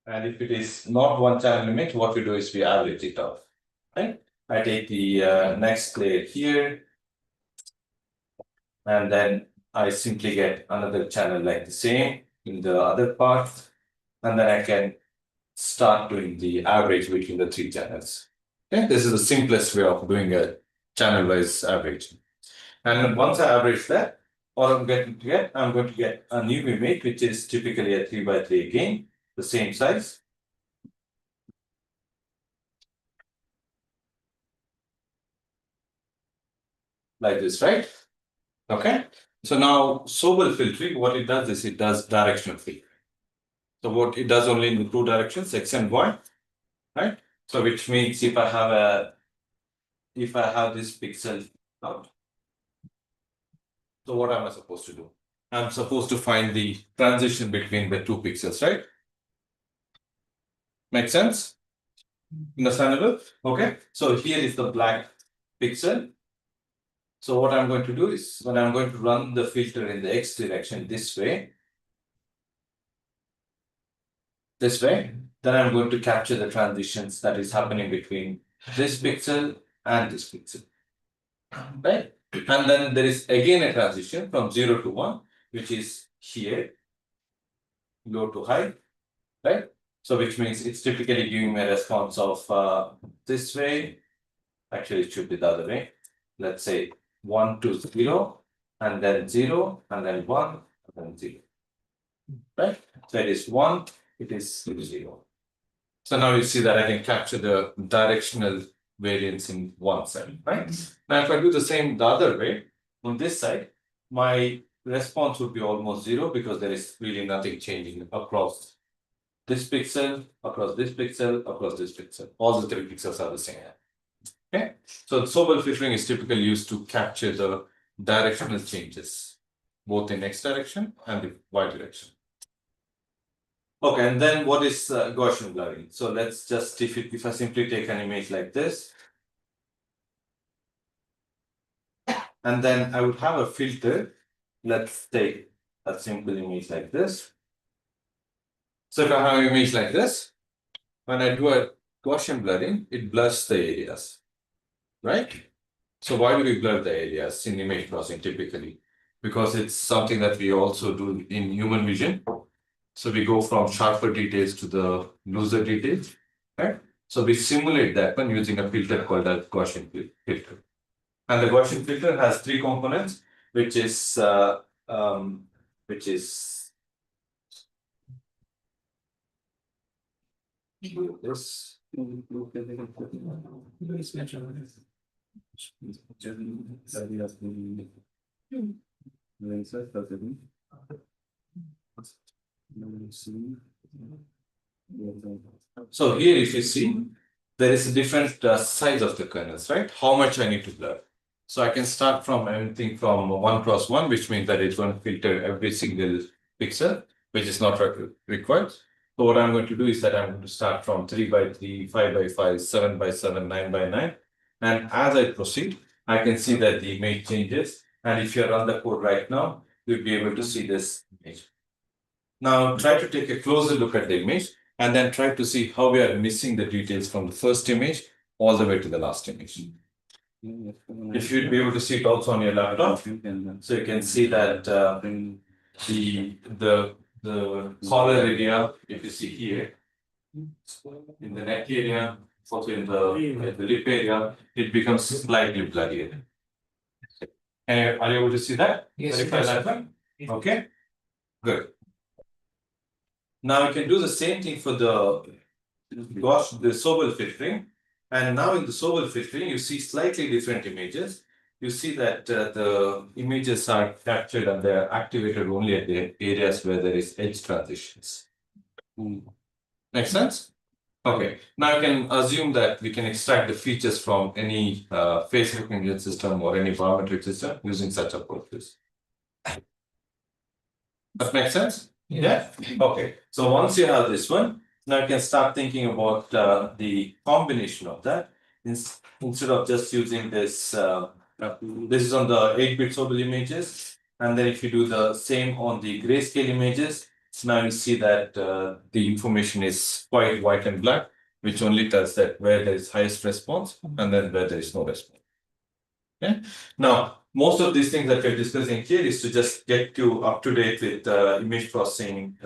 And if it is not one channel image, what we do is we average it out. Right? I take the next layer here, and then I simply get another channel like the same in the other part, and then I can start doing the average between the three channels. Okay, this is the simplest way of doing a channel-wise average. And once I average that, what I'm going to get a new image, which is typically a 3x3 again, the same size. Like this, right? Okay. So now Sobel filtering, what it does is it does directional filtering. So what it does only in the two directions, X and Y, right? So which means if I have this pixel out, so what am I supposed to do? I'm supposed to find the transition between the two pixels, right? Make sense? Understandable? Okay. So here is the black pixel. So what I'm going to do is when I'm going to run the filter in the X direction this way, then I'm going to capture the transitions that is happening between this pixel and this pixel. Right? And then there is again a transition from 0 to 1, which is here, low to high, right? So which means it's typically giving me a response of this way. Actually, it should be the other way. Let's say 1 to 0, and then 0, and then 1, and then 0. Right? So it is 1, it is 0. So now you see that I can capture the directional variance in one side, right? Now, if I do the same the other way, on this side, my response would be almost 0 because there is really nothing changing across this pixel, across this pixel, across this pixel. All the three pixels are the same. Okay, so Sobel filtering is typically used to capture the directional changes, both in X direction and the Y direction. Okay, and then what is Gaussian blurring? So let's just, if I simply take an image like this, and then I would have a filter. Let's take a simple image like this. So if I have an image like this, when I do a Gaussian blurring, it blurs the areas, right? So why do we blur the areas in image processing typically? Because it's something that we also do in human vision. So we go from sharper details to the looser details, right? So we simulate that one using a filter called a Gaussian filter. And the Gaussian filter has three components, which is this. So here, if you see, there is a different size of the kernels, right? How much I need to blur. So I can start from anything from 1 cross 1, which means that it's going to filter every single pixel, which is not required. So what I'm going to do is that I'm going to start from 3x3, 5x5, 7x7, 9x9. And as I proceed, I can see that the image changes. And if you run the code right now, you'll be able to see this image. Now try to take a closer look at the image and then try to see how we are missing the details from the first image all the way to the last image. If you'd be able to see it also on your laptop, so you can see that the collar area, if you see here, in the neck area, also in the lip area, it becomes slightly blurrier. Are you able to see that? Yes. Verify that one? Okay, good. Now you can do the same thing for the Sobel filtering. And now in the Sobel filtering, you see slightly different images. You see that the images are captured and they are activated only at the areas where there is edge transitions. Make sense? Okay. Now you can assume that we can extract the features from any face recognition system or any biometric system using such approaches. That makes sense? Yeah. Okay. So once you have this one, now you can start thinking about the combination of that. Instead of just using this, this is on the 8-bit Sobel images. And then if you do the same on the grayscale images, So now you see that the information is quite white and black, which only tells that where there is highest response and then where there is no response. Okay. Now, most of these things that we're discussing here is to just get you up to date with image processing.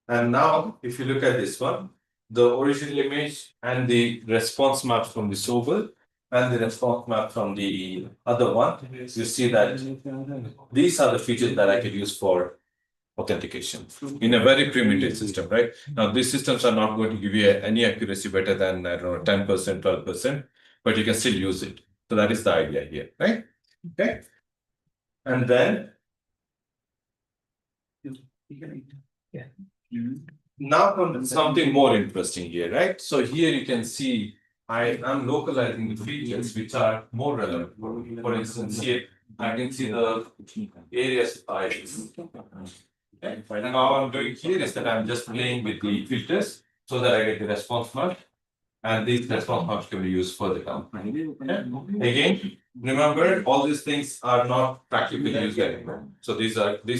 And now, if you look at this one, the original image and the response map from the Sobel and the response map from the other one, you see that these are the features that I could use for authentication in a very primitive system, right? Now, these systems are not going to give you any accuracy better than, I don't know, 10%, 12%, but you can still use it. So that is the idea here, right? Okay. And then now comes something more interesting here, right? So here you can see I am localizing the features which are more relevant. For instance, here I can see the areas eyes. Okay. And all I'm doing here is that I'm just playing with the filters so that I get the response mark. And these response marks can be used further down. Okay. Again, remember all these things are not practically used anymore. So these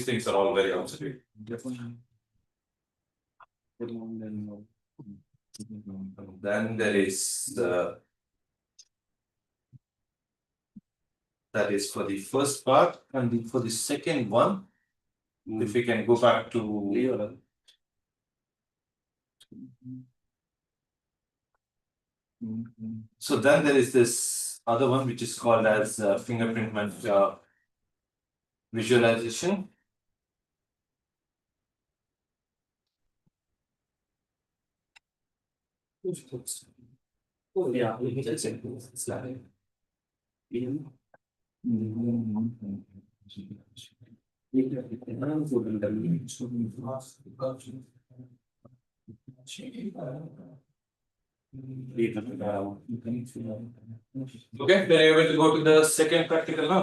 things are all very obsolete. Then there is that is for the first part, and for the second one, if we can go back to so then there is this other one which is called as fingerprint visualization. Oh yeah, okay, then you're going to go to the second practical now,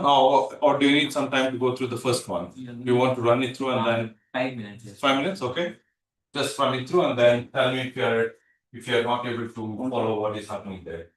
or do you need some time to go through the first one? You want to run it through and then 5 minutes. 5 minutes, okay. Just run it through and then tell me if you are not able to follow what is happening there.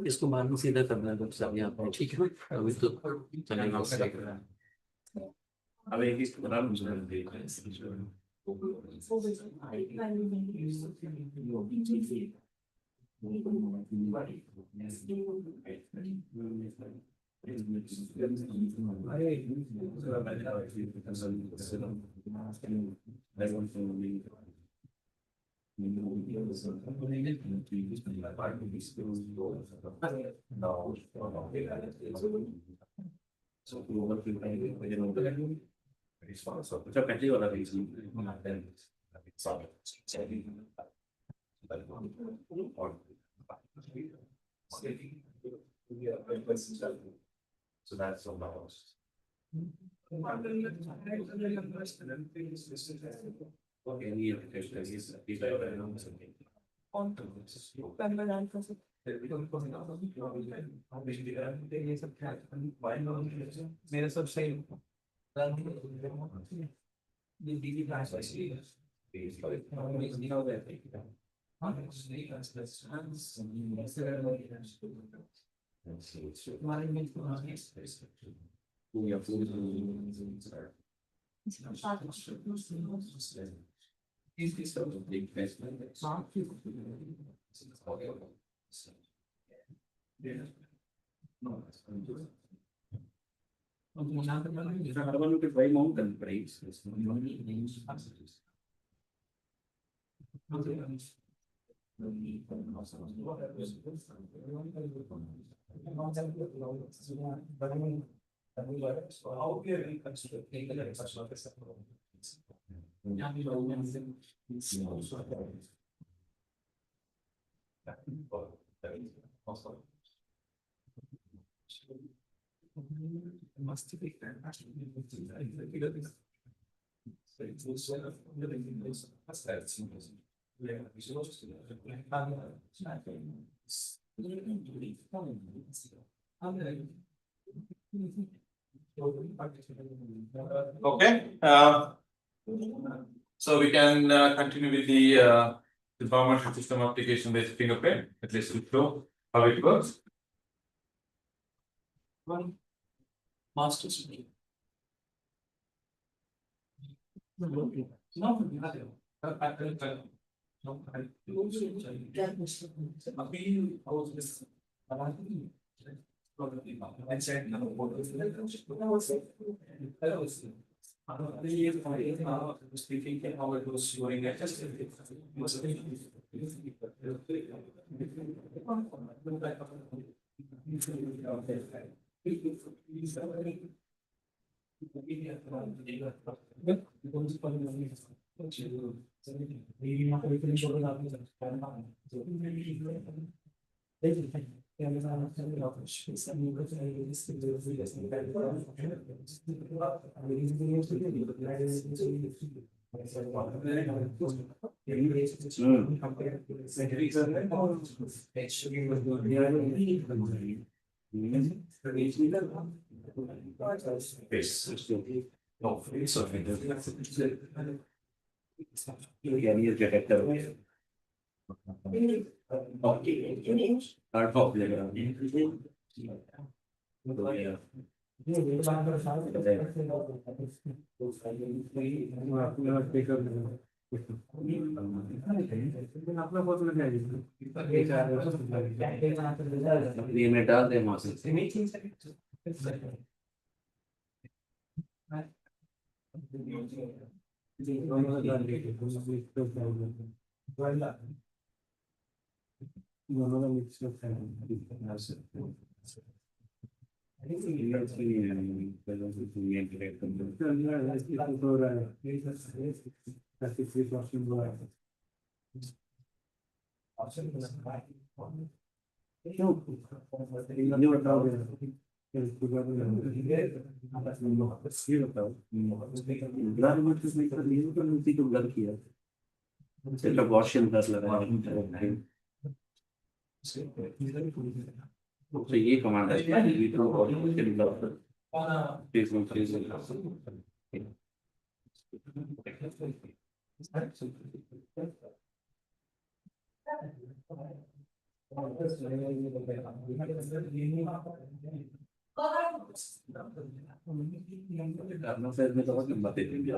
इसको मान को सीधा करना है सब यहाँ पे, ठीक है। अभी तो चलेगा उससे। अब एक ही पहली वाला so that's all about us. मेरा सब सही Okay. So we can continue with the biometric system application based fingerprint. At least we know how it works. Master speaking how it was going at just में डाल दे Gaussian कर लगा तो ये command है करना फिर में तो बहुत लंबा दे देंगे